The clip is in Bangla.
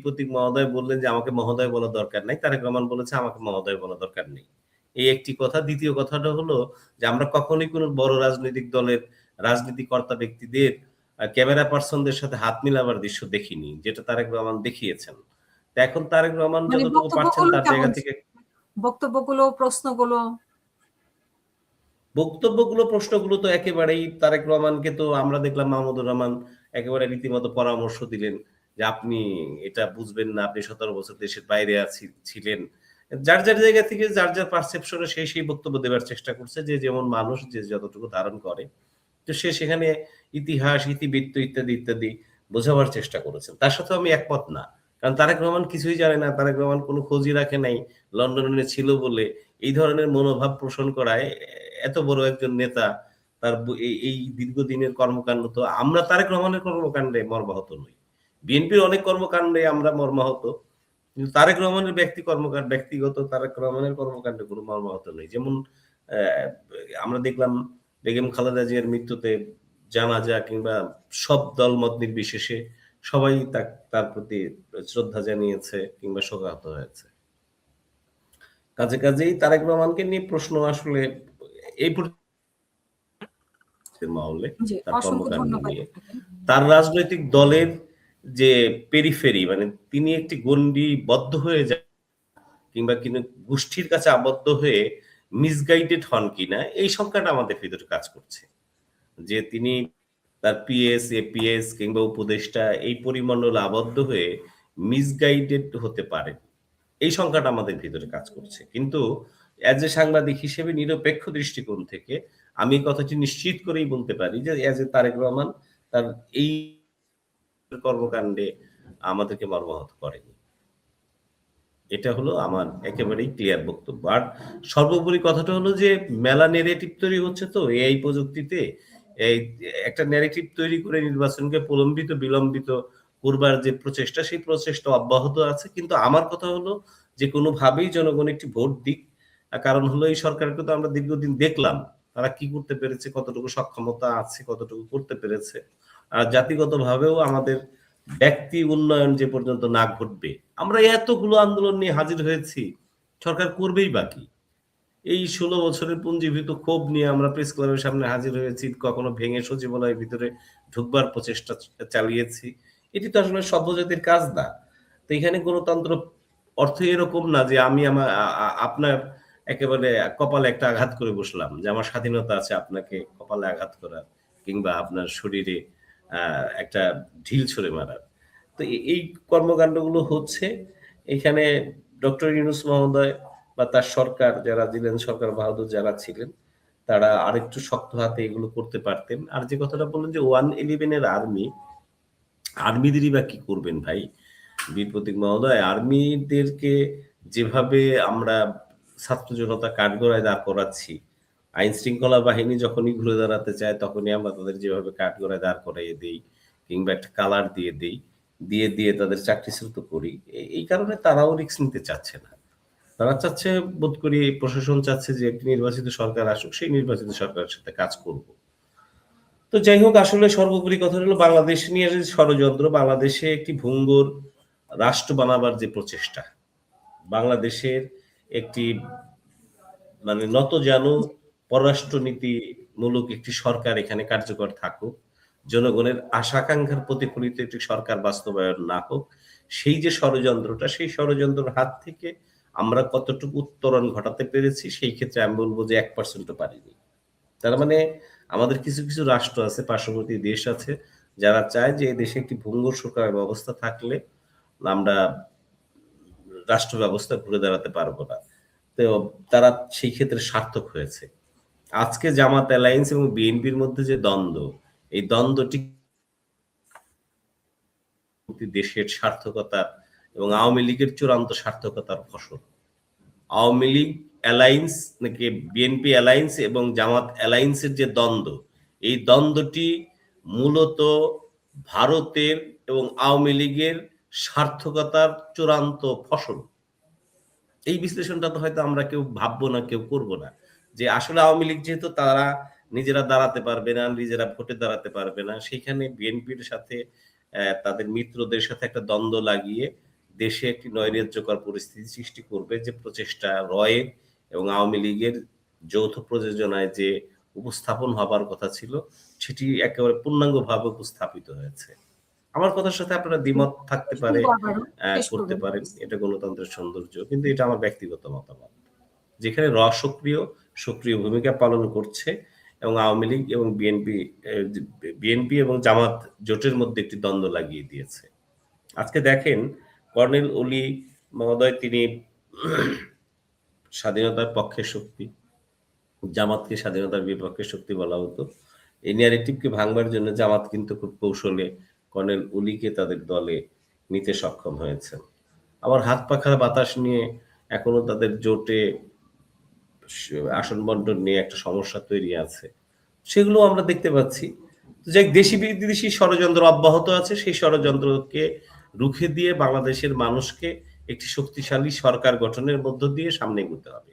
প্রতীক মহোদয় বললেন যে আমাকে মহোদয় বলা দরকার নাই, তারেক রহমান বলেছে আমাকে মহোদয় বলা দরকার নেই। এই একটি কথা। দ্বিতীয় কথাটা হলো যে আমরা কখনোই কোনো বড় রাজনৈতিক দলের রাজনীতিকর্তা ব্যক্তিদের ক্যামেরা পার্সনদের সাথে হাত মিলাবার দৃশ্য দেখিনি, যেটা তারেক রহমান দেখিয়েছেন। তো এখন তারেক রহমান মানে যতটুকু পারছেন তার জায়গা থেকে বক্তব্যগুলো, প্রশ্নগুলো তো একেবারেই তারেক রহমানকে তো আমরা দেখলাম মাহমুদুর রহমান একেবারে রীতিমতো পরামর্শ দিলেন যে আপনি এটা বুঝবেন না, আপনি 17 বছর দেশের বাইরে ছিলেন। যার যার জায়গা থেকে যার যার পারসেপশনে সেই বক্তব্য দেওয়ার চেষ্টা করছে, যে যেমন মানুষ যে যতটুকু ধারণ করে। তো সে সেখানে ইতিহাস, ইতিবৃত্ত ইত্যাদি ইত্যাদি বোঝাবার চেষ্টা করেছেন। তার সাথে আমি একমত না। কারণ তারেক রহমান কিছুই জানে না, তারেক রহমান কোনো খোঁজই রাখে নাই, লন্ডনে ছিল বলে এই ধরনের মনোভাব পোষণ করায় এত বড় একজন নেতা তার এই দীর্ঘদিনের কর্মকাণ্ড, তো আমরা তারেক রহমানের কর্মকাণ্ডে মর্মাহত নই। বিএনপির অনেক কর্মকাণ্ডে আমরা মর্মাহত, কিন্তু তারেক রহমানের ব্যক্তিগত তারেক রহমানের কর্মকাণ্ডে কোনো মর্মাহত নেই। যেমন আমরা দেখলাম বেগম খালেদা জিয়ার মৃত্যুতে জানাজা কিংবা সব দলমত নির্বিশেষে সবাই তার প্রতি শ্রদ্ধা জানিয়েছে কিংবা শোকাহত হয়েছে। কাজেই তারেক রহমানকে নিয়ে প্রশ্ন আসলে এই মহলে তার কর্মকাণ্ড নিয়ে, তার রাজনৈতিক দলের যে পেরিফেরি, মানে তিনি একটি গণ্ডিবদ্ধ হয়ে যায় কিংবা গোষ্ঠীর কাছে আবদ্ধ হয়ে মিসগাইডেড হন কিনা, এই সংখ্যাটা আমাদের ভিতরে কাজ করছে। যে তিনি তার পিএস, এপিএস কিংবা উপদেষ্টা এই পরিমণ্ডলে আবদ্ধ হয়ে মিসগাইডেড হতে পারে, এই সংখ্যাটা আমাদের ভিতরে কাজ করছে। কিন্তু অ্যাজ এ সাংবাদিক হিসেবে নিরপেক্ষ দৃষ্টিকোণ থেকে আমি কথাটি নিশ্চিত করেই বলতে পারি যে অ্যাজ এ তারেক রহমান তার এই কর্মকাণ্ডে আমাদেরকে মর্মাহত করেনি। এটা হলো আমার একেবারেই ক্লিয়ার বক্তব্য। আর সর্বোপরি কথাটা হলো যে মেলা নেগেটিভ তৈরি হচ্ছে, তো এই প্রযুক্তিতে এই একটা ন্যারেটিভ তৈরি করে নির্বাচনকে বিলম্বিত করবার যে প্রচেষ্টা, সেই প্রচেষ্টা অব্যাহত আছে। কিন্তু আমার কথা হলো যে কোনোভাবেই জনগণ একটি ভোট দিক। কারণ হলো এই সরকারকে তো আমরা দীর্ঘদিন দেখলাম তারা কি করতে পেরেছে, কতটুকু সক্ষমতা আছে, কতটুকু করতে পেরেছে। আর জাতিগতভাবেও আমাদের ব্যক্তি উন্নয়ন যে পর্যন্ত না ঘটবে, আমরা এতগুলো আন্দোলন নিয়ে হাজির হয়েছি, সরকার করবেই বাকি। এই 16 বছরের পুঞ্জীভূত ক্ষোভ নিয়ে আমরা প্রেস ক্লাবের সামনে হাজির হয়েছি, কখনো ভেঙে সচিবালয়ের ভিতরে ঢুকবার প্রচেষ্টা চালিয়েছি। এটি তো আসলে সভ্যজাতির কাজ না। তো এখানে গণতন্ত্র অর্থ এরকম না যে আমি আপনার একেবারে কপালে একটা আঘাত করে বসলাম, যে আমার স্বাধীনতা আছে আপনাকে কপালে আঘাত করার কিংবা আপনার শরীরে একটা ঢিল ছুঁড়ে মারার। তো এই কর্মকাণ্ডগুলো হচ্ছে। এখানে ডক্টর ইউনূস মহোদয় বা তার সরকার যারা ছিলেন, সরকার বাহাদুর যারা ছিলেন, তারা আরেকটু শক্ত হাতে এগুলো করতে পারতেন। আর যে কথাটা বললেন যে 111 এর আর্মিদেরই বা কি করবেন ভাই বীর প্রতীক মহোদয়? আর্মিদেরকে যেভাবে আমরা ছাত্র জনতা কাঠগড়ায় দাঁড় করাচ্ছি, আইন শৃঙ্খলা বাহিনী যখনই ঘুরে দাঁড়াতে চায় তখনই আমরা তাদের যেভাবে কাঠগড়ায় দাঁড় করাইয়ে দেই কিংবা একটা কালার দিয়ে দেই, দিয়ে তাদের চাকরিচ্যুত করি, এই কারণে তারাও রিস্ক নিতে চাচ্ছে না। তারা চাচ্ছে, বোধ করি প্রশাসন চাচ্ছে যে একটি নির্বাচিত সরকার আসুক, সেই নির্বাচিত সরকারের সাথে কাজ করব। তো যাই হোক, আসলে সর্বোপরি কথা হলো বাংলাদেশ নিয়ে যে ষড়যন্ত্র, বাংলাদেশে একটি ভঙ্গুর রাষ্ট্র বানাবার যে প্রচেষ্টা, বাংলাদেশের একটি মানে নতজানু পররাষ্ট্রনীতিমূলক একটি সরকার এখানে কার্যকর থাকুক, জনগণের আশা আকাঙ্ক্ষার প্রতিফলিত একটি সরকার বাস্তবায়ন না হোক, সেই যে ষড়যন্ত্রটা, সেই ষড়যন্ত্রের হাত থেকে আমরা কতটুকু উত্তরণ ঘটাতে পেরেছি, সেই ক্ষেত্রে আমি বলবো যে 1% পারিনি। তার মানে আমাদের কিছু কিছু রাষ্ট্র আছে, পার্শ্ববর্তী দেশ আছে, যারা চায় যে এই দেশে একটি ভঙ্গুর সরকার ব্যবস্থা থাকলে আমরা রাষ্ট্র ব্যবস্থা ঘুরে দাঁড়াতে পারবো না। তো তারা সেই ক্ষেত্রে সার্থক হয়েছে। আজকে জামাত অ্যালায়েন্স এবং বিএনপির মধ্যে যে দ্বন্দ্ব, এই দ্বন্দ্বটি দেশের সার্থকতা এবং আওয়ামী লীগের চূড়ান্ত সার্থকতার ফসল। আওয়ামী লীগ অ্যালায়েন্স নাকি বিএনপি অ্যালায়েন্স এবং জামাত অ্যালায়েন্সের যে দ্বন্দ্ব, এই দ্বন্দ্বটি মূলত ভারতের এবং আওয়ামী লীগের সার্থকতার চূড়ান্ত ফসল। এই বিশ্লেষণটা তো হয়তো আমরা কেউ ভাববো না, কেউ করবো না, যে আসলে আওয়ামী লীগ যেহেতু তারা নিজেরা দাঁড়াতে পারবে না, নিজেরা ভোটে দাঁড়াতে পারবে না, সেইখানে বিএনপির সাথে তাদের মিত্রদের সাথে একটা দ্বন্দ্ব লাগিয়ে দেশে একটি নৈরাজ্যকর পরিস্থিতি সৃষ্টি করবে, যে প্রচেষ্টা রয়ের এবং আওয়ামী লীগের যৌথ প্রযোজনায় যে উপস্থাপন হবার কথা ছিল, সেটি একেবারে পূর্ণাঙ্গভাবে উপস্থাপিত হয়েছে। আমার কথার সাথে আপনারা দ্বিমত থাকতে পারে, করতে পারেন, এটা গণতন্ত্রের সৌন্দর্য, কিন্তু এটা আমার ব্যক্তিগত মতামত। যেখানে সক্রিয় ভূমিকা পালন করছে এবং আওয়ামী লীগ এবং বিএনপি এবং জামাত জোটের মধ্যে একটি দ্বন্দ্ব লাগিয়ে দিয়েছে। আজকে দেখেন, কর্নেল ওলি মহোদয় তিনি স্বাধীনতার পক্ষের শক্তি, জামাতকে স্বাধীনতার বিপক্ষের শক্তি বলা হতো। এই ন্যারেটিভকে ভাঙবার জন্য জামাত কিন্তু খুব কৌশলে কর্নেল ওলিকে তাদের দলে নিতে সক্ষম হয়েছে। আবার হাত পাখার বাতাস নিয়ে এখনো তাদের জোটে আসন বন্টন নিয়ে একটা সমস্যা তৈরি আছে, সেগুলো আমরা দেখতে পাচ্ছি। যে দেশি বিদেশি ষড়যন্ত্র অব্যাহত আছে, সেই ষড়যন্ত্রকে রুখে দিয়ে বাংলাদেশের মানুষকে একটি শক্তিশালী সরকার গঠনের মধ্য দিয়ে সামনে এগোতে হবে।